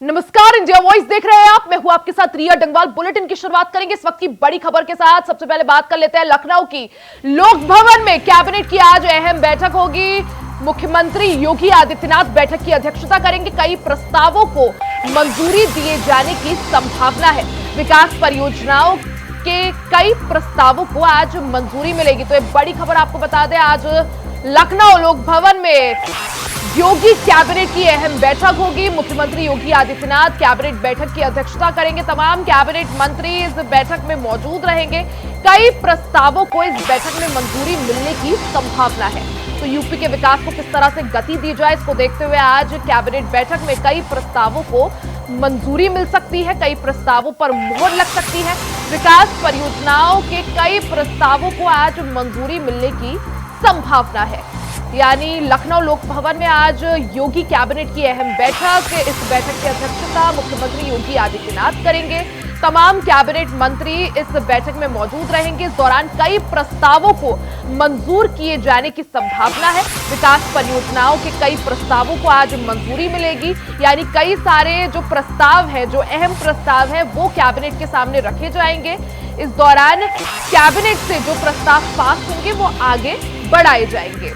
नमस्कार, India voice देख रहे हैं आप। मैं हूं आपके साथ रिया डंगवाल। बुलेटिन की शुरुआत करेंगे इस वक्त की बड़ी खबर के साथ। सबसे पहले बात कर लेते हैं लखनऊ की। लोक भवन में कैबिनेट की आज अहम बैठक होगी। मुख्यमंत्री योगी आदित्यनाथ बैठक की अध्यक्षता करेंगे। कई प्रस्तावों को मंजूरी दिए जाने की संभावना है। विकास परियोजनाओं के कई प्रस्तावों को आज मंजूरी मिलेगी। तो एक बड़ी खबर आपको बता दें, आज लखनऊ लोक भवन में योगी कैबिनेट की अहम बैठक होगी। मुख्यमंत्री योगी आदित्यनाथ कैबिनेट बैठक की अध्यक्षता करेंगे। तमाम कैबिनेट मंत्री इस बैठक में मौजूद रहेंगे। कई प्रस्तावों को इस बैठक में मंजूरी मिलने की संभावना है। तो यूपी के विकास को किस तरह से गति दी जाए, इसको देखते हुए आज कैबिनेट बैठक में कई प्रस्तावों को मंजूरी मिल सकती है। कई प्रस्तावों पर मोहर लग सकती है। विकास परियोजनाओं के कई प्रस्तावों को आज मंजूरी मिलने की संभावना है। यानी लखनऊ लोक भवन में आज योगी कैबिनेट की अहम बैठक। इस बैठक की अध्यक्षता मुख्यमंत्री योगी आदित्यनाथ करेंगे। तमाम कैबिनेट मंत्री इस बैठक में मौजूद रहेंगे। इस दौरान कई प्रस्तावों को मंजूर किए जाने की संभावना है। विकास परियोजनाओं के कई प्रस्तावों को आज मंजूरी मिलेगी। यानी कई सारे जो प्रस्ताव है, जो अहम प्रस्ताव है, वो कैबिनेट के सामने रखे जाएंगे। इस दौरान कैबिनेट से जो प्रस्ताव पास होंगे वो आगे बढ़ाए जाएंगे।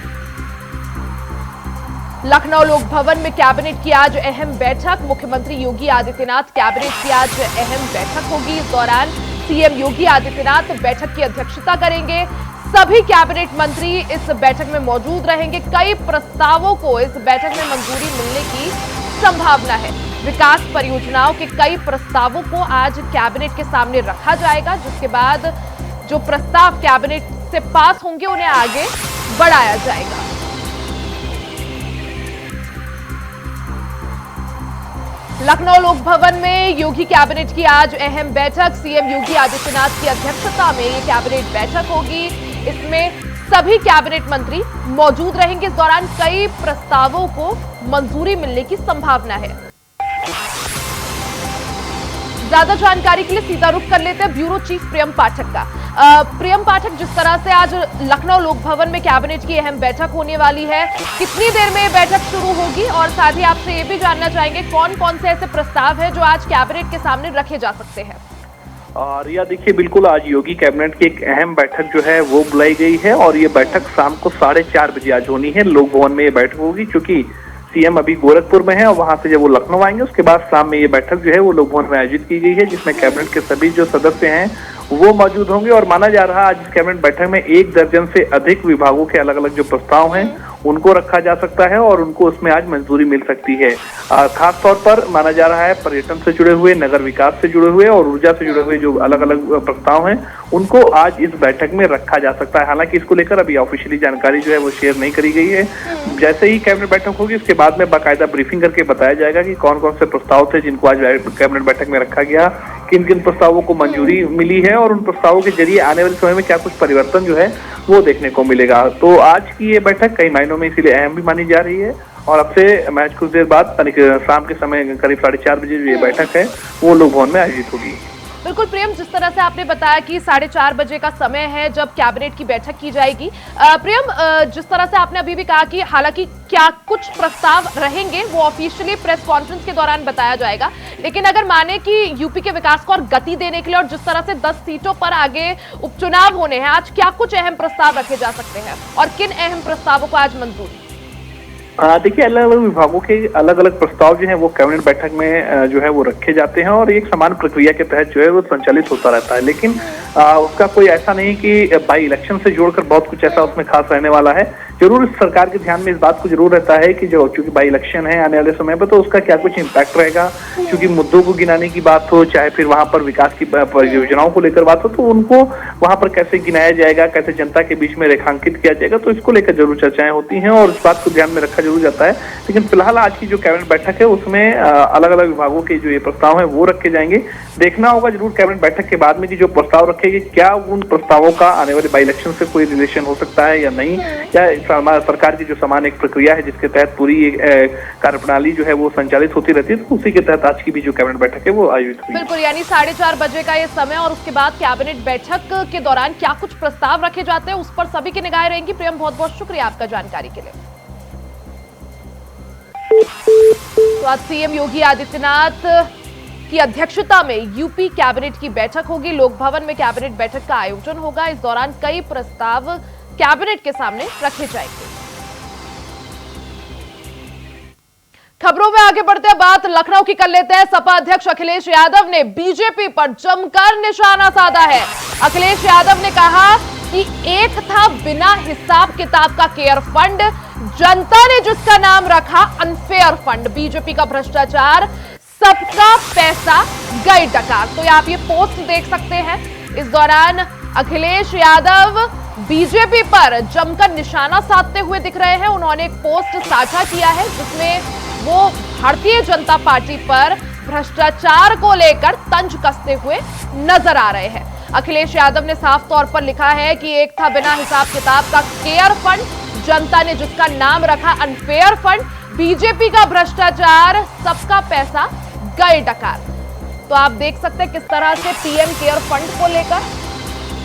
लखनऊ लोक भवन में कैबिनेट की आज अहम बैठक। मुख्यमंत्री योगी आदित्यनाथ कैबिनेट की आज अहम बैठक होगी। इस दौरान सीएम योगी आदित्यनाथ बैठक की अध्यक्षता करेंगे। सभी कैबिनेट मंत्री इस बैठक में मौजूद रहेंगे। कई प्रस्तावों को इस बैठक में मंजूरी मिलने की संभावना है। विकास परियोजनाओं के कई प्रस्तावों को आज कैबिनेट के सामने रखा जाएगा, जिसके बाद जो प्रस्ताव कैबिनेट से पास होंगे उन्हें आगे बढ़ाया जाएगा। लखनऊ लोक भवन में योगी कैबिनेट की आज अहम बैठक। सीएम योगी आदित्यनाथ की अध्यक्षता में ये कैबिनेट बैठक होगी। इसमें सभी कैबिनेट मंत्री मौजूद रहेंगे। इस दौरान कई प्रस्तावों को मंजूरी मिलने की संभावना है। ज्यादा जानकारी के लिए सीधा रुख कर लेते हैं ब्यूरो चीफ प्रियम पाठक का। प्रियम पाठक, जिस तरह से आज लखनऊ लोक भवन में कैबिनेट की अहम बैठक होने वाली है, कितनी देर में बैठक शुरू होगी, और साथ ही आपसे ये भी जानना चाहेंगे कौन कौन से ऐसे प्रस्ताव हैं जो आज कैबिनेट के सामने रखे जा सकते हैं। रिया, देखिए, बिल्कुल आज योगी कैबिनेट की एक अहम बैठक जो है वो बुलाई गई है और ये बैठक शाम को 4:30 बजे आज होनी है। लोक भवन में ये बैठक होगी, क्योंकि सीएम अभी गोरखपुर में है और वहां से जब वो लखनऊ आएंगे उसके बाद शाम में ये बैठक जो है वो लोक भवन में आयोजित की गई है, जिसमें कैबिनेट के सभी जो सदस्य हैं वो मौजूद होंगे। और माना जा रहा है आज इस कैबिनेट बैठक में 1 दर्जन से अधिक विभागों के अलग अलग जो प्रस्ताव हैं उनको रखा जा सकता है और उनको उसमें आज मंजूरी मिल सकती है। खास तौर पर माना जा रहा है पर्यटन से जुड़े हुए, नगर विकास से जुड़े हुए और ऊर्जा से जुड़े हुए जो अलग अलग प्रस्ताव हैं उनको आज इस बैठक में रखा जा सकता है। हालांकि इसको लेकर अभी ऑफिशियली जानकारी जो है वो शेयर नहीं करी गई है। जैसे ही कैबिनेट बैठक होगी उसके बाद में बाकायदा ब्रीफिंग करके बताया जाएगा कि कौन कौन से प्रस्ताव थे जिनको आज कैबिनेट बैठक में रखा गया, किन किन प्रस्तावों को मंजूरी मिली है और उन प्रस्तावों के जरिए आने वाले समय में क्या कुछ परिवर्तन जो है वो देखने को मिलेगा। तो आज की ये बैठक कई मायनों में इसीलिए अहम भी मानी जा रही है और अब से मैच कुछ देर बाद शाम के समय करीब 4:30 बजे जो ये बैठक है वो लोक भवन में आयोजित होगी। बिल्कुल प्रियम, जिस तरह से आपने बताया कि 4:30 बजे का समय है जब कैबिनेट की बैठक की जाएगी। प्रियम, जिस तरह से आपने अभी भी कहा कि हालांकि क्या कुछ प्रस्ताव रहेंगे वो ऑफिशियली प्रेस कॉन्फ्रेंस के दौरान बताया जाएगा, लेकिन अगर माने कि यूपी के विकास को और गति देने के लिए और जिस तरह से 10 सीटों पर आगे उपचुनाव होने हैं, आज क्या कुछ अहम प्रस्ताव रखे जा सकते हैं और किन अहम प्रस्तावों को आज मंजूरी? देखिए, अलग अलग विभागों के अलग अलग प्रस्ताव जो है वो कैबिनेट बैठक में जो है वो रखे जाते हैं और एक समान प्रक्रिया के तहत जो है वो संचालित होता रहता है। लेकिन उसका कोई ऐसा नहीं कि बाई इलेक्शन से जोड़कर बहुत कुछ ऐसा उसमें खास रहने वाला है। जरूर सरकार के ध्यान में इस बात को जरूर रहता है कि जो चूंकि बाई इलेक्शन है आने वाले समय पर, तो उसका क्या कुछ इम्पैक्ट रहेगा। क्योंकि मुद्दों को गिनाने की बात हो, चाहे फिर वहां पर विकास की परियोजनाओं को लेकर बात हो, तो उनको वहां पर कैसे गिनाया जाएगा, कैसे जनता के बीच में रेखांकित किया जाएगा, तो इसको लेकर जरूर चर्चाएं होती हैं और इस बात को ध्यान में रखा जरूर जाता है। लेकिन फिलहाल आज की जो कैबिनेट बैठक है उसमें अलग अलग विभागों के जो ये प्रस्ताव है वो रखे जाएंगे। देखना होगा जरूर कैबिनेट बैठक के बाद में कि जो प्रस्ताव रखेंगे क्या उन प्रस्तावों का आने वाले बाई इलेक्शन से कोई रिलेशन हो सकता है या नहीं, या सरकार की जो समान एक प्रक्रिया है जिसके तहत पूरी कार्यप्रणाली जो है वो संचालित होती रहती है, तो उसी के तहत आज की भी जो कैबिनेट बैठक है वो आयोजित हुई। बिल्कुल, यानी 4:30 बजे का ये समय और उसके बाद कैबिनेट बैठक के दौरान क्या कुछ प्रस्ताव रखे जाते हैं उस पर सभी की निगाहें रहेंगी। प्रियम, बहुत बहुत शुक्रिया आपका जानकारी के लिए। तो आज सीएम योगी आदित्यनाथ की अध्यक्षता में यूपी कैबिनेट की बैठक होगी। लोक भवन में कैबिनेट बैठक का आयोजन होगा। इस दौरान कई प्रस्ताव कैबिनेट के सामने रखे जाएंगे। खबरों में आगे बढ़ते हैं, बात लखनऊ की कर लेते हैं। सपा अध्यक्ष अखिलेश यादव ने बीजेपी पर जमकर निशाना साधा है। अखिलेश यादव ने कहा कि एक था बिना हिसाब किताब का केयर फंड, जनता ने जिसका नाम रखा अनफेयर फंड। बीजेपी का भ्रष्टाचार, सबका पैसा गए डकार। तो आप ये पोस्ट देख सकते हैं। इस दौरान अखिलेश यादव बीजेपी पर जमकर निशाना साधते हुए दिख रहे हैं। उन्होंने एक पोस्ट साझा किया है जिसमें वो भारतीय जनता पार्टी पर भ्रष्टाचार को लेकर तंज कसते हुए नजर आ रहे हैं। अखिलेश यादव ने साफ तौर पर लिखा है कि एक था बिना हिसाब किताब का केयर फंड, जनता ने जिसका नाम रखा अनफेयर फंड। बीजेपी का भ्रष्टाचार, सबका पैसा गए डकार। तो आप देख सकते हैं किस तरह से पीएम केयर फंड को लेकर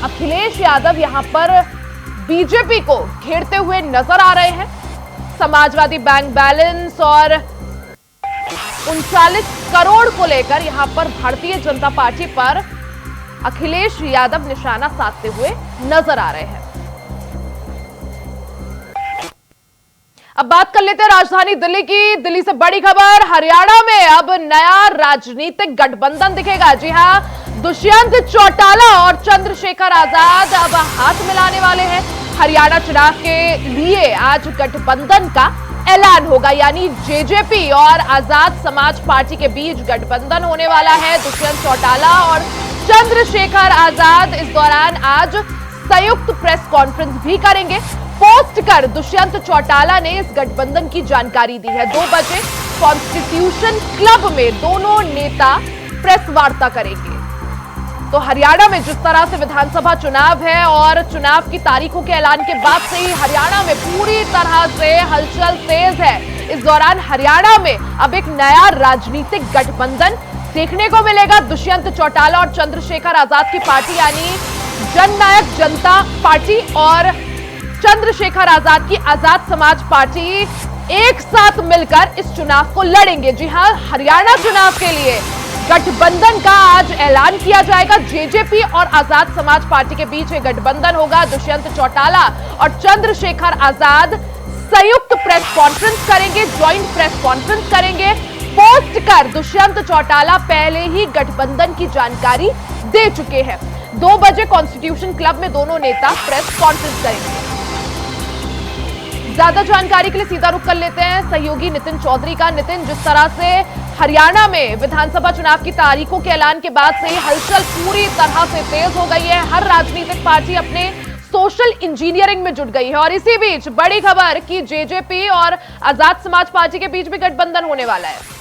अखिलेश यादव यहां पर बीजेपी को घेरते हुए नजर आ रहे हैं। समाजवादी बैंक बैलेंस और 39 करोड़ को लेकर यहां पर भारतीय जनता पार्टी पर अखिलेश यादव निशाना साधते हुए नजर आ रहे हैं। अब बात कर लेते हैं राजधानी दिल्ली की। दिल्ली से बड़ी खबर, हरियाणा में अब नया राजनीतिक गठबंधन दिखेगा। जी हां, दुष्यंत चौटाला और चंद्रशेखर आजाद अब हाथ मिलाने वाले हैं। हरियाणा चुनाव के लिए आज गठबंधन का ऐलान होगा, यानी जेजेपी और आजाद समाज पार्टी के बीच गठबंधन होने वाला है। दुष्यंत चौटाला और चंद्रशेखर आजाद इस दौरान आज संयुक्त प्रेस कॉन्फ्रेंस भी करेंगे। पोस्ट कर दुष्यंत चौटाला ने इस गठबंधन की जानकारी दी है। 2 बजे कॉन्स्टिट्यूशन क्लब में दोनों नेता प्रेस वार्ता करेंगे। तो हरियाणा में जिस तरह से विधानसभा चुनाव है और चुनाव की तारीखों के ऐलान के बाद से ही हरियाणा में पूरी तरह से हलचल तेज है। इस दौरान हरियाणा में अब एक नया राजनीतिक गठबंधन देखने को मिलेगा। दुष्यंत चौटाला और चंद्रशेखर आजाद की पार्टी यानी जननायक जनता पार्टी और चंद्रशेखर आजाद की आजाद समाज पार्टी एक साथ मिलकर इस चुनाव को लड़ेंगे। जी हां, हरियाणा चुनाव के लिए गठबंधन का आज ऐलान किया जाएगा। जेजेपी और आजाद समाज पार्टी के बीच एक गठबंधन होगा। दुष्यंत चौटाला और चंद्रशेखर आजाद संयुक्त प्रेस कॉन्फ्रेंस करेंगे, ज्वाइंट प्रेस कॉन्फ्रेंस करेंगे। पोस्ट कर दुष्यंत चौटाला पहले ही गठबंधन की जानकारी दे चुके हैं। 2 बजे कॉन्स्टिट्यूशन क्लब में दोनों नेता प्रेस कॉन्फ्रेंस करेंगे। ज्यादा जानकारी के लिए सीधा रुख कर लेते हैं सहयोगी नितिन चौधरी का। नितिन, जिस तरह से हरियाणा में विधानसभा चुनाव की तारीखों के ऐलान के बाद से ही हलचल पूरी तरह से तेज हो गई है। हर राजनीतिक पार्टी अपने सोशल इंजीनियरिंग में जुट गई है और इसी बीच बड़ी खबर कि जेजेपी और आजाद समाज पार्टी के बीच भी गठबंधन होने वाला है।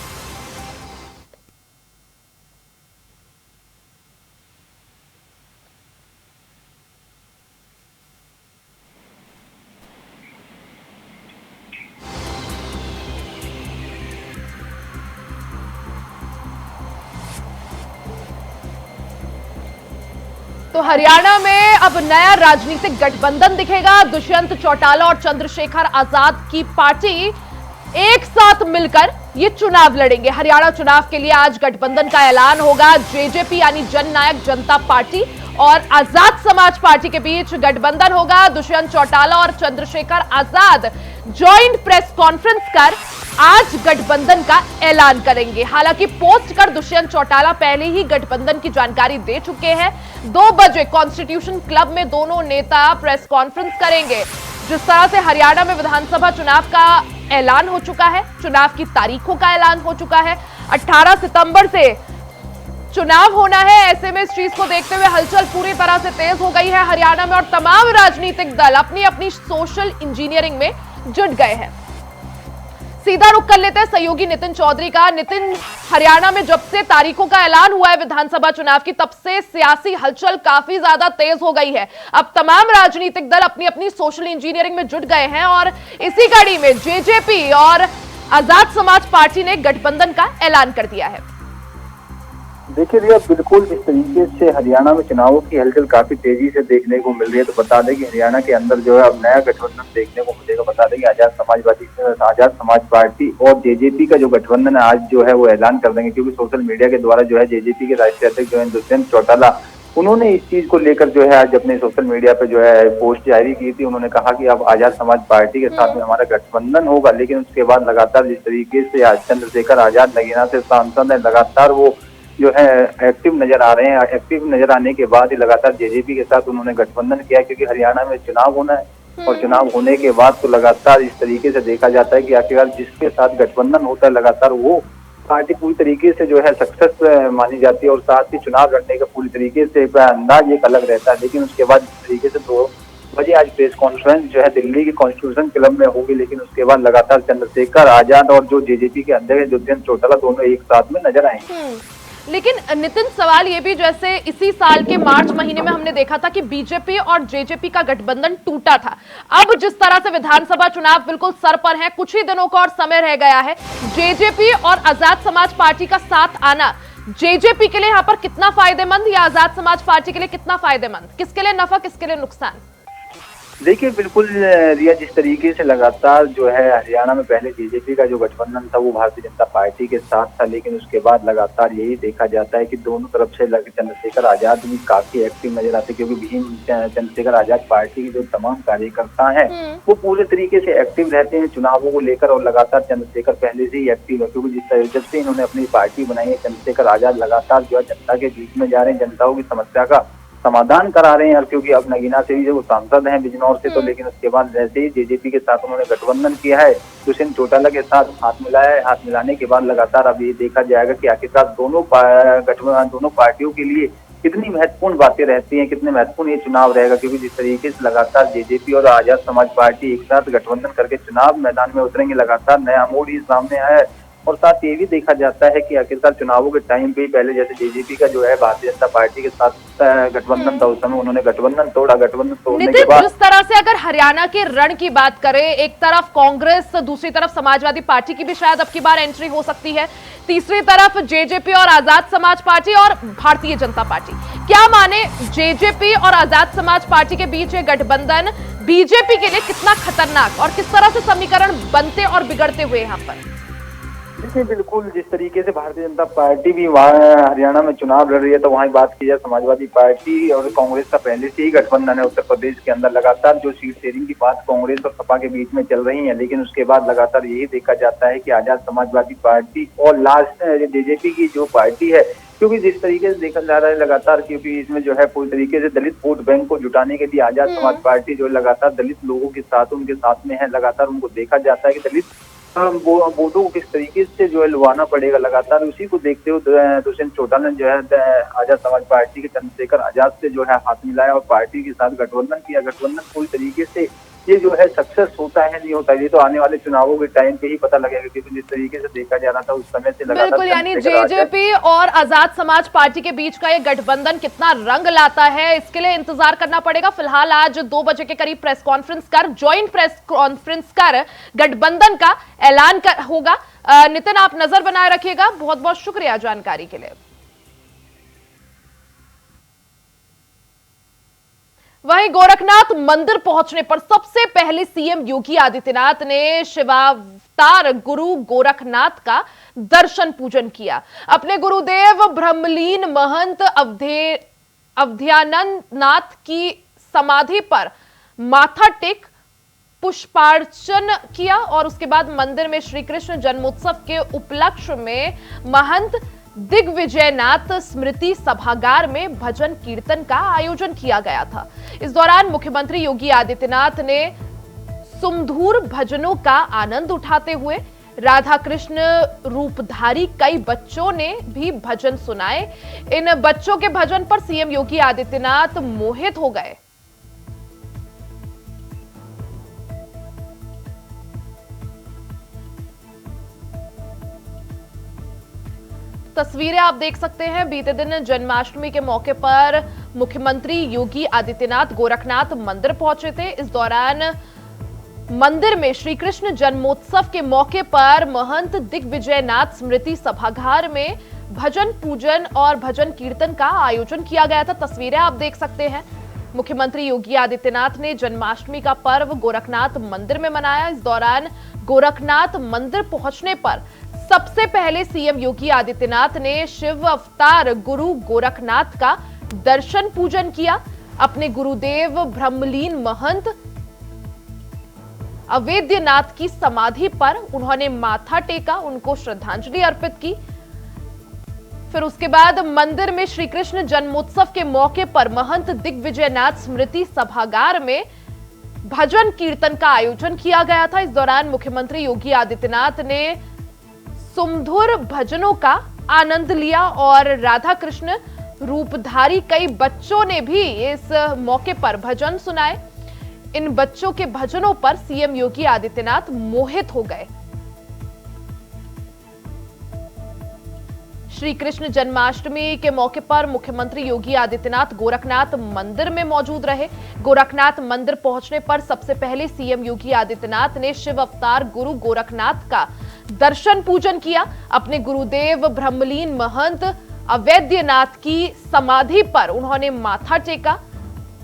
तो हरियाणा में अब नया राजनीतिक गठबंधन दिखेगा। दुष्यंत चौटाला और चंद्रशेखर आजाद की पार्टी एक साथ मिलकर ये चुनाव लड़ेंगे। हरियाणा चुनाव के लिए आज गठबंधन का ऐलान होगा। जेजेपी यानी जननायक जनता पार्टी और आजाद समाज पार्टी के बीच गठबंधन होगा। दुष्यंत चौटाला और Chandrashekhar Azad joint press conference कर आज गठबंधन का ऐलान करेंगे। हालांकि पोस्ट कर दुष्यंत चौटाला पहले ही गठबंधन की जानकारी दे चुके हैं। 2 बजे कॉन्स्टिट्यूशन क्लब में दोनों नेता प्रेस कॉन्फ्रेंस करेंगे। जिस तरह से हरियाणा में विधानसभा चुनाव का ऐलान हो चुका है, चुनाव की तारीखों का ऐलान हो चुका है, 18 सितंबर से चुनाव होना है। ऐसे में इस चीज को देखते हुए हलचल पूरी तरह से तेज हो गई है हरियाणा में और तमाम राजनीतिक दल अपनी अपनी सोशल इंजीनियरिंग में जुट गए हैं। सीधा रुख कर लेते हैं सहयोगी नितिन चौधरी का। नितिन, हरियाणा में जब से तारीखों का ऐलान हुआ है विधानसभा चुनाव की, तब से सियासी हलचल काफी ज्यादा तेज हो गई है। अब तमाम राजनीतिक दल अपनी अपनी सोशल इंजीनियरिंग में जुट गए हैं और इसी कड़ी में जेजेपी और आजाद समाज पार्टी ने गठबंधन का ऐलान कर दिया है। देखिए भैया, बिल्कुल इस तरीके से हरियाणा में चुनावों की हलचल काफी तेजी से देखने को मिल रही है। तो बता दें कि हरियाणा के अंदर जो है अब नया गठबंधन देखने को मिलेगा। बता दें कि आजाद समाज पार्टी और जेजेपी का जो गठबंधन है आज जो है वो ऐलान कर देंगे, क्योंकि सोशल मीडिया के द्वारा जो है जेजेपी के राष्ट्रीय अध्यक्ष जो है दुष्यंत चौटाला, उन्होंने इस चीज को लेकर जो है आज अपने सोशल मीडिया पे जो है पोस्ट जारी की थी। उन्होंने कहा कि अब आजाद समाज पार्टी के साथ में हमारा गठबंधन होगा, लेकिन उसके बाद लगातार जिस तरीके से आज चंद्रशेखर आजाद नगीना से सांसद है, लगातार वो जो है एक्टिव नजर आ रहे हैं। एक्टिव नजर आने के बाद ही लगातार जेजेपी के साथ उन्होंने गठबंधन किया, क्योंकि हरियाणा में चुनाव होना है और चुनाव होने के बाद तो लगातार इस तरीके से देखा जाता है कि आखिरकार जिसके साथ गठबंधन होता है लगातार वो पार्टी पूरी तरीके से जो है सक्सेस मानी जाती है और साथ ही चुनाव लड़ने का पूरी तरीके से अंदाज एक अलग रहता है। लेकिन उसके बाद जिस तरीके से 2 बजे आज प्रेस कॉन्फ्रेंस जो है दिल्ली के कॉन्स्टिट्यूशन क्लब में होगी, लेकिन उसके बाद लगातार चंद्रशेखर आजाद और जो जेजेपी के अध्यक्ष दुष्यंत चौटाला दोनों एक साथ में नजर आएंगे। लेकिन नितिन, सवाल ये भी, जैसे इसी साल के मार्च महीने में हमने देखा था कि बीजेपी और जेजेपी का गठबंधन टूटा था। अब जिस तरह से विधानसभा चुनाव बिल्कुल सर पर है, कुछ ही दिनों का और समय रह गया है, जेजेपी और आजाद समाज पार्टी का साथ आना जेजेपी के लिए यहाँ पर कितना फायदेमंद या आजाद समाज पार्टी के लिए कितना फायदेमंद, किसके लिए नफा किसके लिए नुकसान? देखिए बिल्कुल रिया, जिस तरीके से लगातार जो है हरियाणा में पहले जेजेपी का जो गठबंधन था वो भारतीय जनता पार्टी के साथ था, लेकिन उसके बाद लगातार यही देखा जाता है कि दोनों तरफ से चंद्रशेखर आजाद भी काफी एक्टिव नजर आते, क्योंकि भीम चंद्रशेखर आजाद पार्टी के जो तमाम कार्यकर्ता हैं वो पूरे तरीके से एक्टिव रहते हैं चुनावों को लेकर। और लगातार चंद्रशेखर पहले से ही एक्टिव है, क्योंकि जब से इन्होंने अपनी पार्टी बनाई है चंद्रशेखर आजाद लगातार जो है जनता के बीच में जा रहे हैं, जनताओं की समस्या का समाधान करा रहे हैं। और क्योंकि अब नगीना से भी जो सांसद हैं बिजनौर से, तो लेकिन उसके बाद जैसे ही जेजेपी के साथ उन्होंने गठबंधन किया है, दुष्यंत चौटाला के साथ हाथ मिलाया है, हाथ मिलाने के बाद लगातार अब ये देखा जाएगा कि आखिरकार दोनों पार्टियों के लिए कितनी महत्वपूर्ण बातें रहती हैं, कितने महत्वपूर्ण ये चुनाव रहेगा। क्योंकि जिस तरीके से लगातार जेजेपी और आजाद समाज पार्टी एक साथ गठबंधन करके चुनाव मैदान में उतरेंगे, लगातार नया मोड़ ही सामने आया है। और साथ ये भी देखा जाता है कि आखिरकार चुनावों के टाइम पे पहले जैसे जेजेपी का जो है भारतीय जनता पार्टी के साथ गठबंधन था, उस समय उन्होंने गठबंधन तोड़ा। गठबंधन तोड़ने के बाद जिस तरह से अगर हरियाणा के रण की बात करें, एक तरफ कांग्रेस, दूसरी तरफ समाजवादी पार्टी की भी शायद अब की बार एंट्री हो सकती है, तीसरी तरफ जेजेपी और आजाद समाज पार्टी और भारतीय जनता पार्टी, क्या माने जेजेपी और आजाद समाज पार्टी के बीच ये गठबंधन बीजेपी के लिए कितना खतरनाक और किस तरह से समीकरण बनते और बिगड़ते हुए यहाँ पर? देखिए बिल्कुल जिस तरीके से भारतीय जनता पार्टी भी वहाँ हरियाणा में चुनाव लड़ रही है, तो वहाँ बात की जाए समाजवादी पार्टी और कांग्रेस का पहले से ही गठबंधन है उत्तर प्रदेश के अंदर। लगातार जो सीट शेयरिंग की बात कांग्रेस और सपा के बीच में चल रही है, लेकिन उसके बाद लगातार यही देखा जाता है कि आजाद समाजवादी पार्टी और लास्ट जेजेपी की जो पार्टी है, क्योंकि जिस तरीके से देखा जा रहा है लगातार, क्योंकि इसमें जो है पूरी तरीके से दलित वोट बैंक को जुटाने के लिए आजाद समाज पार्टी जो लगातार दलित लोगों के साथ उनके साथ में है, लगातार उनको देखा जाता है कि दलित वोटों को किस तरीके से जो है लुभाना पड़ेगा। लगातार उसी को देखते हुए दुष्यंत चौटाला ने जो है आजाद समाज पार्टी के चंद्रशेखर आजाद से जो है हाथ मिलाया और पार्टी के साथ गठबंधन किया। गठबंधन पूरी तरीके से ये जो है सक्सेस होता है नहीं होता, ये तो आने वाले चुनावों के टाइम पे ही पता लगेगा, क्योंकि जिस तरीके से देखा जा रहा था उस समय से लगातार बिल्कुल, यानी जेजेपी और आजाद समाज पार्टी के बीच का ये गठबंधन कितना रंग लाता है, इसके लिए इंतजार करना पड़ेगा। फिलहाल आज 2 बजे के करीब प्रेस कॉन्फ्रेंस कर, ज्वाइंट प्रेस कॉन्फ्रेंस कर गठबंधन का ऐलान होगा। नितिन, आप नजर बनाए रखिएगा। बहुत बहुत शुक्रिया जानकारी के लिए। वहीं गोरखनाथ मंदिर पहुंचने पर सबसे पहले सीएम योगी आदित्यनाथ ने शिवावतार गुरु गोरखनाथ का दर्शन पूजन किया। अपने गुरुदेव ब्रह्मलीन महंत अवध्यानंद नाथ की समाधि पर माथा टेक पुष्पार्चन किया और उसके बाद मंदिर में श्री कृष्ण जन्मोत्सव के उपलक्ष्य में महंत दिग्विजयनाथ स्मृति सभागार में भजन कीर्तन का आयोजन किया गया था। इस दौरान मुख्यमंत्री योगी आदित्यनाथ ने सुमधुर भजनों का आनंद उठाते हुए राधा कृष्ण रूपधारी कई बच्चों ने भी भजन सुनाए। इन बच्चों के भजन पर सीएम योगी आदित्यनाथ मोहित हो गए। तस्वीरें आप देख सकते हैं। बीते दिन जन्माष्टमी के मौके पर मुख्यमंत्री योगी आदित्यनाथ गोरखनाथ मंदिर पहुंचे थे। इस दौरान मंदिर में श्री कृष्ण जन्मोत्सव के मौके पर महंत दिग्विजयनाथ स्मृति सभागार में भजन पूजन और भजन कीर्तन का आयोजन किया गया था। तस्वीरें आप देख सकते हैं। मुख्यमंत्री योगी आदित्यनाथ ने जन्माष्टमी का पर्व गोरखनाथ मंदिर में मनाया। इस दौरान गोरखनाथ मंदिर पहुंचने पर सबसे पहले सीएम योगी आदित्यनाथ ने शिव अवतार गुरु गोरखनाथ का दर्शन पूजन किया। अपने गुरुदेव ब्रह्मलीन महंत अवेद्यनाथ की समाधि पर उन्होंने माथा टेका, उनको श्रद्धांजलि अर्पित की। फिर उसके बाद मंदिर में श्री कृष्ण जन्मोत्सव के मौके पर महंत दिग्विजयनाथ स्मृति सभागार में भजन कीर्तन का आयोजन किया गया था। इस दौरान मुख्यमंत्री योगी आदित्यनाथ ने सुमधुर भजनों का आनंद लिया और राधा कृष्ण रूपधारी कई बच्चों ने भी इस मौके पर भजन सुनाए। इन बच्चों के भजनों पर सीएम योगी आदित्यनाथ मोहित हो गए। श्री कृष्ण जन्माष्टमी के मौके पर मुख्यमंत्री योगी आदित्यनाथ गोरखनाथ मंदिर में मौजूद रहे। गोरखनाथ मंदिर पहुंचने पर सबसे पहले सीएम योगी आदित्यनाथ ने शिव अवतार गुरु गोरखनाथ का दर्शन पूजन किया। अपने गुरुदेव ब्रह्मलीन महंत अवेद्यनाथ की समाधि पर उन्होंने माथा टेका,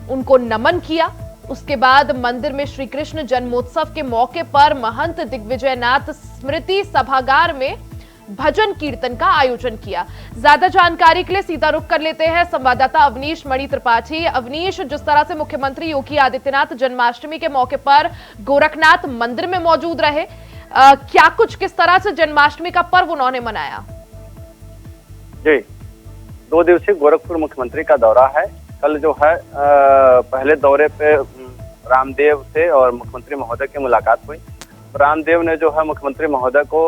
उनको नमन किया। उसके बाद मंदिर में श्री कृष्ण जन्मोत्सव के मौके पर महंत दिग्विजयनाथ स्मृति सभागार में भजन कीर्तन का आयोजन किया। ज्यादा जानकारी के लिए सीधा रुख कर लेते हैं संवाददाता अवनीश मणि त्रिपाठी। अवनीश, जिस तरह से मुख्यमंत्री योगी आदित्यनाथ जन्माष्टमी के मौके पर गोरखनाथ मंदिर में मौजूद रहे, क्या कुछ किस तरह से जन्माष्टमी का पर्व उन्होंने मनाया? जी, 2 दिवसीय गोरखपुर मुख्यमंत्री का दौरा है। कल जो है पहले दौरे पे रामदेव से और मुख्यमंत्री महोदय की मुलाकात हुई। रामदेव ने जो है मुख्यमंत्री महोदय को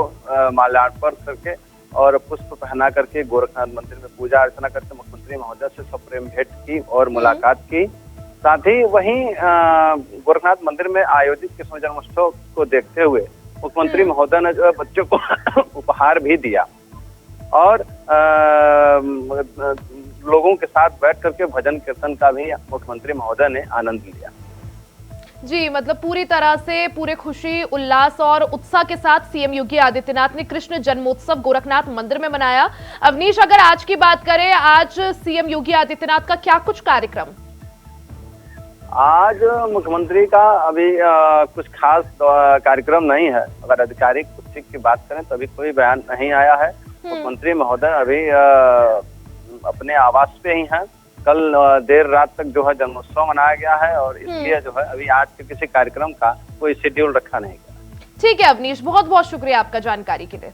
माल्यार्पण करके और पुष्प पहना करके गोरखनाथ मंदिर में पूजा अर्चना करके मुख्यमंत्री महोदय से सप्रेम भेंट की और मुलाकात की। साथ ही वहीं गोरखनाथ मंदिर में आयोजित कृष्ण जन्मोत्सव को देखते हुए मुख्यमंत्री महोदय ने जो है बच्चों को उपहार भी दिया और लोगों के साथ बैठ करके भजन कीर्तन का भी मुख्यमंत्री महोदय ने आनंद लिया। जी, मतलब पूरी तरह से पूरे खुशी उल्लास और उत्साह के साथ सीएम योगी आदित्यनाथ ने कृष्ण जन्मोत्सव गोरखनाथ मंदिर में मनाया। अवनीश, अगर आज की बात करें, आज सीएम योगी आदित्यनाथ का क्या कुछ कार्यक्रम? आज मुख्यमंत्री का अभी कुछ खास कार्यक्रम नहीं है। अगर आधिकारिक कुछ की बात करें तो अभी कोई बयान नहीं आया है। मुख्यमंत्री महोदय अभी अपने आवास पे ही हैं। कल देर रात तक जो है जन्मोत्सव मनाया गया है और इसलिए जो है अभी आज के किसी कार्यक्रम का कोई शेड्यूल रखा नहीं गया। ठीक है अवनीश, बहुत बहुत शुक्रिया आपका जानकारी के लिए।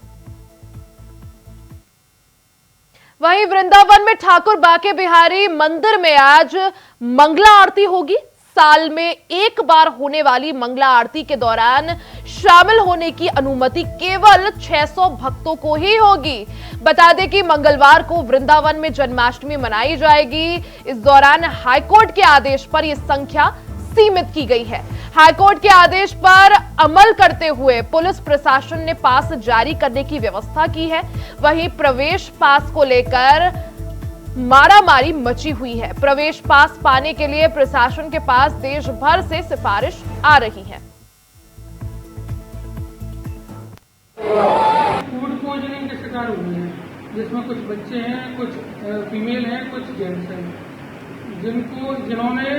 वहीं वृंदावन में ठाकुर बाके बिहारी मंदिर में आज मंगला आरती होगी। साल में एक बार होने वाली मंगला आरती के दौरान शामिल होने की अनुमति केवल 600 भक्तों को ही होगी। बता दें कि मंगलवार को वृंदावन में जन्माष्टमी मनाई जाएगी। इस दौरान हाईकोर्ट के आदेश पर यह संख्या सीमित की गई है। हाईकोर्ट के आदेश पर अमल करते हुए पुलिस प्रशासन ने पास जारी करने की व्यवस्था की है। वहीं प्रवेश पास को लेकर मारामारी मची हुई है। प्रवेश पास पाने के लिए प्रशासन के पास देश भर से सिफारिश आ रही है। फूड पॉइजनिंग के शिकार हुए हैं, जिसमें कुछ बच्चे हैं, कुछ फीमेल हैं, कुछ जेंट्स हैं, जिन्होंने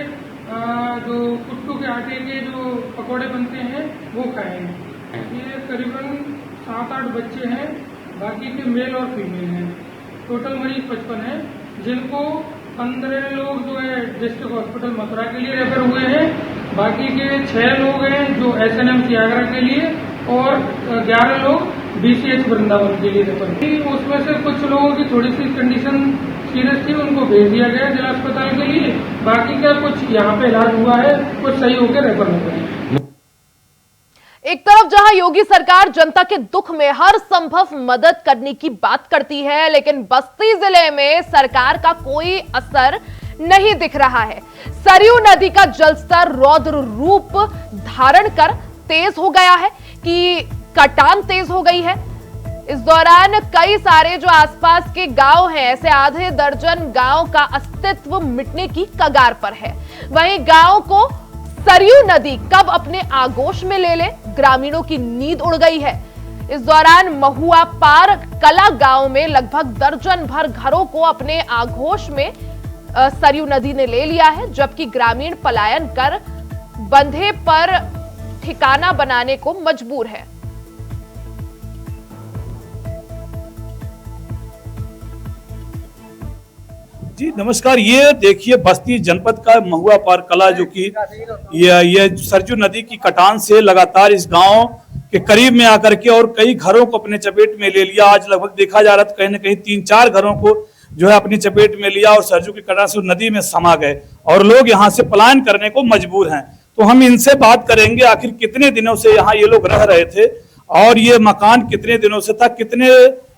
जो कुट्टू के आटे के जो पकौड़े बनते हैं वो खाए हैं। ये करीबन 7-8 बच्चे हैं, बाकी के मेल और फीमेल हैं। टोटल मरीज 55 हैं, जिनको 15 लोग जो है डिस्ट्रिक्ट हॉस्पिटल मथुरा के लिए रेफर हुए हैं। बाकी के 6 लोग हैं जो SNMC आगरा के लिए और 11 लोग BCH वृंदावन के लिए रेफर हुए। उसमें से कुछ लोगों की थोड़ी सी कंडीशन सीरियस थी, उनको भेज दिया गया जिला अस्पताल के लिए। बाकी का कुछ यहाँ पे इलाज हुआ है, कुछ सही होकर रेफर हो गए। एक तरफ जहां योगी सरकार जनता के दुख में हर संभव मदद करने की बात करती है, लेकिन बस्ती जिले में सरकार का कोई असर नहीं दिख रहा है। सरयू नदी का जलस्तर रौद्र रूप धारण कर तेज हो गया है कि कटान तेज हो गई है। इस दौरान कई सारे जो आसपास के गांव हैं, ऐसे आधे दर्जन गांव का अस्तित्व मिटने की कगार पर है। वहीं गांव को सरयू नदी कब अपने आगोश में ले ले, ग्रामीणों की नींद उड़ गई है। इस दौरान महुआ पार कला गांव में लगभग दर्जन भर घरों को अपने आगोश में सरयू नदी ने ले लिया है, जबकि ग्रामीण पलायन कर बंधे पर ठिकाना बनाने को मजबूर है। जी नमस्कार। ये देखिए बस्ती जनपद का महुआ पार कला जो कि ये सरयू नदी की कटान से लगातार इस गांव के करीब में आकर के और कई घरों को अपने चपेट में ले लिया। आज लगभग देखा जा रहा था कहीं न कहीं 3-4 घरों को जो है अपनी चपेट में लिया और सरयू की कटान से नदी में समा गए और लोग यहाँ से पलायन करने को मजबूर हैं। तो हम इनसे बात करेंगे आखिर कितने दिनों से यहाँ ये लोग रह रहे थे और ये मकान कितने दिनों से था, कितने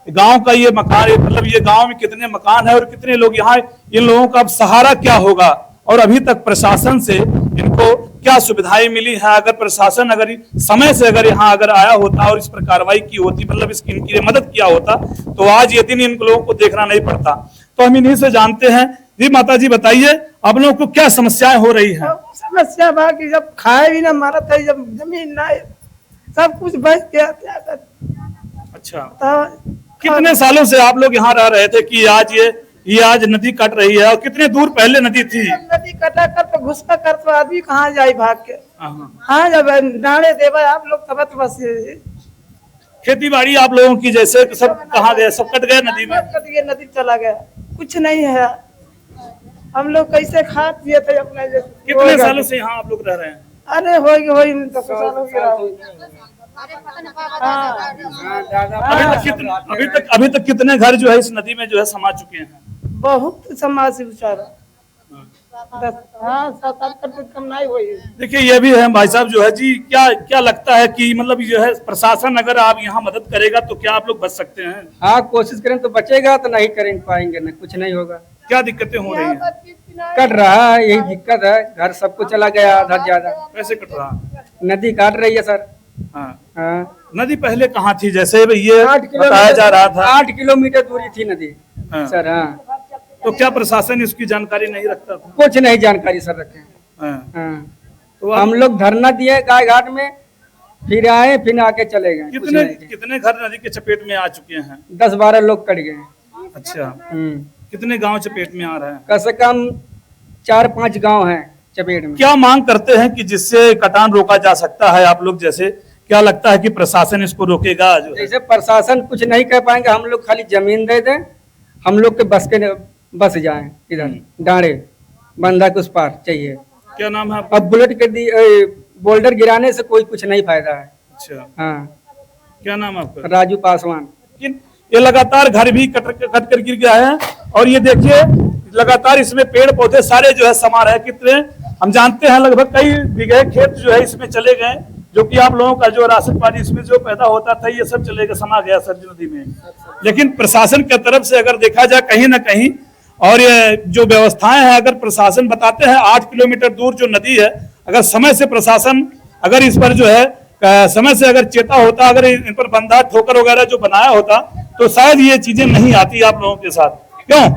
गांव का ये मकान, मतलब ये गांव में कितने मकान है और कितने लोग यहाँ, इन लोगों का अब सहारा क्या होगा और अभी तक प्रशासन से इनको क्या सुविधाएं मिली हैं। अगर प्रशासन अगर समय से अगर यहाँ अगर आया होता और इस पर कार्रवाई की होती, मतलब इसकी इनकी मदद किया होता तो आज ये दिन इन लोगों को देखना नहीं पड़ता। तो हम इन्हीं से जानते हैं। जी माता जी बताइए आप लोगों को क्या समस्याएं हो रही हैं? समस्या बा कि जब खाए भी ना मारा था, जब जमीन ना सब कुछ बच गया। अच्छा, कितने सालों से आप लोग यहाँ रह रहे थे कि ये आज नदी कट रही है और कितने दूर पहले नदी थी? नदी कटा कर तो घुसका कर तो आदमी कहाँ जाए भाग के। हाँ जब डाले देवा आप लोग तब तो बस खेती बाड़ी आप लोगों की जैसे सब कहाँ गए? सब कट गए नदी में? कट गया, नदी चला गया, कुछ नहीं है। हम लोग कैसे खा पिए थे अपने? कितने सालों से यहाँ आप लोग रह रहे हैं? अरे हो तो साल हो गया। अभी तक कितने घर जो है इस नदी में जो है समा चुके हैं? बहुत समाज बेचारा 7-8 कम नहीं हुई। देखिए ये भी है भाई साहब जो है जी, क्या लगता है कि मतलब जो है प्रशासन अगर आप यहाँ मदद करेगा तो क्या आप लोग बच सकते हैं? हाँ कोशिश करें तो बचेगा, तो नहीं करें पाएंगे ना, कुछ नहीं होगा। क्या दिक्कतें हो रही हैं? कट रहा है, यही दिक्कत है। घर सबको चला गया आधा ज्यादा। कैसे कट रहा? नदी काट रही है सर। हाँ। नदी पहले कहाँ थी? जैसे ये 8 बताया जा रहा था 8 किलोमीटर दूरी थी नदी। हाँ। सर हाँ। तो क्या प्रशासन इसकी जानकारी नहीं रखता था? कुछ नहीं जानकारी सर रखे। हाँ। तो हम लोग धरना दिए गाय घाट में, फिर आए, फिर आके चले गए। कितने घर नदी के चपेट में आ चुके हैं? 10-12 लोग कट गए। अच्छा, कितने गांव चपेट में आ रहे हैं? कम से कम 4-5 गांव हैं चपेट में। क्या मांग करते हैं कि जिससे कटान रोका जा सकता है? आप लोग जैसे क्या लगता है कि प्रशासन इसको रोकेगा? जैसे प्रशासन कुछ नहीं कर पाएंगे, हम लोग खाली जमीन दे दें, हम लोग के बस जाएं इधर डांडे बंधा के उस पार चाहिए। क्या नाम है आपका? अब बुलेट के बोल्डर गिराने से कोई कुछ नहीं फायदा है। अच्छा हाँ। क्या नाम है आपका? राजू पासवान। ये लगातार घर भी कट कर गिर गया है और ये देखिए लगातार इसमें पेड़ पौधे सारे जो है समा रहे। कितने हम जानते हैं लगभग कई बीघे खेत जो है इसमें चले गए, जो कि आप लोगों का जो राशन पानी इसमें जो पैदा होता था ये सब चले गए, समा गया सरयू नदी में। लेकिन प्रशासन की तरफ से अगर देखा जाए कहीं ना कहीं, और ये जो व्यवस्थाएं हैं, अगर प्रशासन बताते हैं 8 किलोमीटर दूर जो नदी है, अगर समय से प्रशासन अगर इस पर जो है समय से अगर चेता होता, अगर इन पर बंधा ठोकर वगैरह जो बनाया होता तो शायद ये चीजें नहीं आती आप लोगों के साथ। क्यों?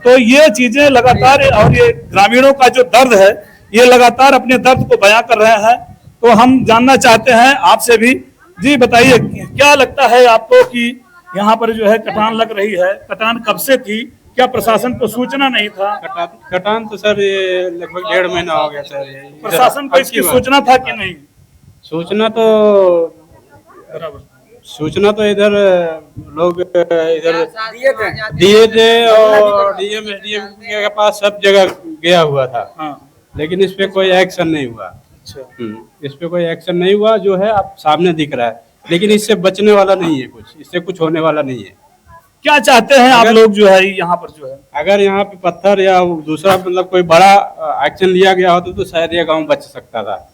तो ये चीजें लगातार, और ये ग्रामीणों का जो दर्द है ये लगातार अपने दर्द को बयां कर रहे हैं। तो हम जानना चाहते हैं आपसे भी। जी बताइए क्या लगता है आपको कि यहाँ पर जो है कटान लग रही है, कटान कब से थी? क्या प्रशासन को सूचना नहीं था? कटान तो सर ये लगभग 1.5 महीना हो गया सर। प्रशासन को इसकी सूचना था कि नहीं? सूचना तो इधर लोग इधर दिए थे और डीएम एसडीएम के पास सब जगह गया हुआ था। हाँ। लेकिन इस पे कोई एक्शन नहीं हुआ। अच्छा। इस पे कोई एक्शन नहीं हुआ जो है आप सामने दिख रहा है, लेकिन इससे बचने वाला नहीं है, कुछ इससे कुछ होने वाला नहीं है। क्या चाहते हैं आप लोग जो है यहाँ पर जो है? अगर यहाँ पे पत्थर या दूसरा मतलब कोई बड़ा एक्शन लिया गया होता तो शायद ये गाँव बच सकता था।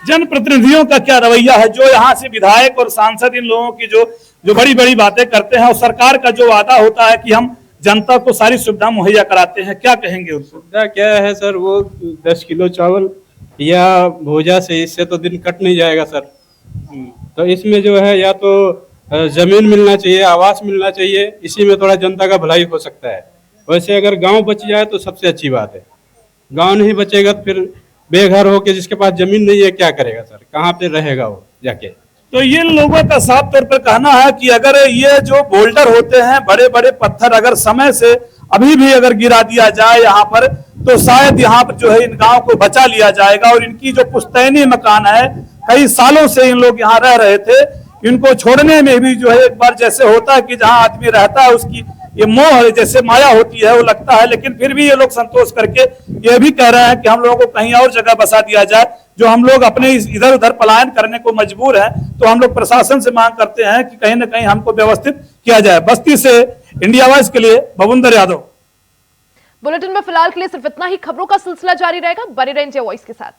जनप्रतिनिधियों का क्या रवैया है? जो यहाँ से विधायक और सांसद इन लोगों की जो बड़ी बड़ी बातें करते हैं, और सरकार का जो वादा होता है कि हम जनता को सारी सुविधा मुहैया कराते हैं, क्या कहेंगे उनको? सुविधा क्या है सर? वो 10 किलो चावल या भोजा से इससे तो दिन कट नहीं जाएगा सर। तो इसमें जो है या तो जमीन मिलना चाहिए, आवास मिलना चाहिए, इसी में थोड़ा जनता का भलाई हो सकता है। वैसे अगर गांव बच जाए तो सबसे अच्छी बात है। गांव नहीं बचेगा तो फिर बेघर होके जिसके पास जमीन नहीं है क्या करेगा सर? कहाँ पे रहेगा वो जाके? तो ये लोगों का साफ तौर पर कहना है कि अगर ये जो बोल्डर होते हैं, बड़े बड़े पत्थर, अगर समय से अभी भी अगर गिरा दिया जाए यहाँ पर, तो शायद यहाँ पर जो है इन गांव को बचा लिया जाएगा। और इनकी जो पुश्तैनी मकान है, कई सालों से इन लोग यहाँ रह रहे थे, इनको छोड़ने में भी जो है एक बार जैसे होता है कि जहाँ आदमी रहता है उसकी ये मोह जैसे माया होती है, वो लगता है। लेकिन फिर भी ये लोग संतोष करके ये भी कह रहे हैं कि हम लोगों को कहीं और जगह बसा दिया जाए, जो हम लोग अपने इधर उधर पलायन करने को मजबूर हैं। तो हम लोग प्रशासन से मांग करते हैं कि कहीं ना कहीं हमको व्यवस्थित किया जाए। बस्ती से इंडिया वॉइस के लिए भवुंदर यादव। बुलेटिन में फिलहाल के लिए सिर्फ इतना ही। खबरों का सिलसिला जारी रहेगा, बने रहें इंडिया वॉइस के साथ।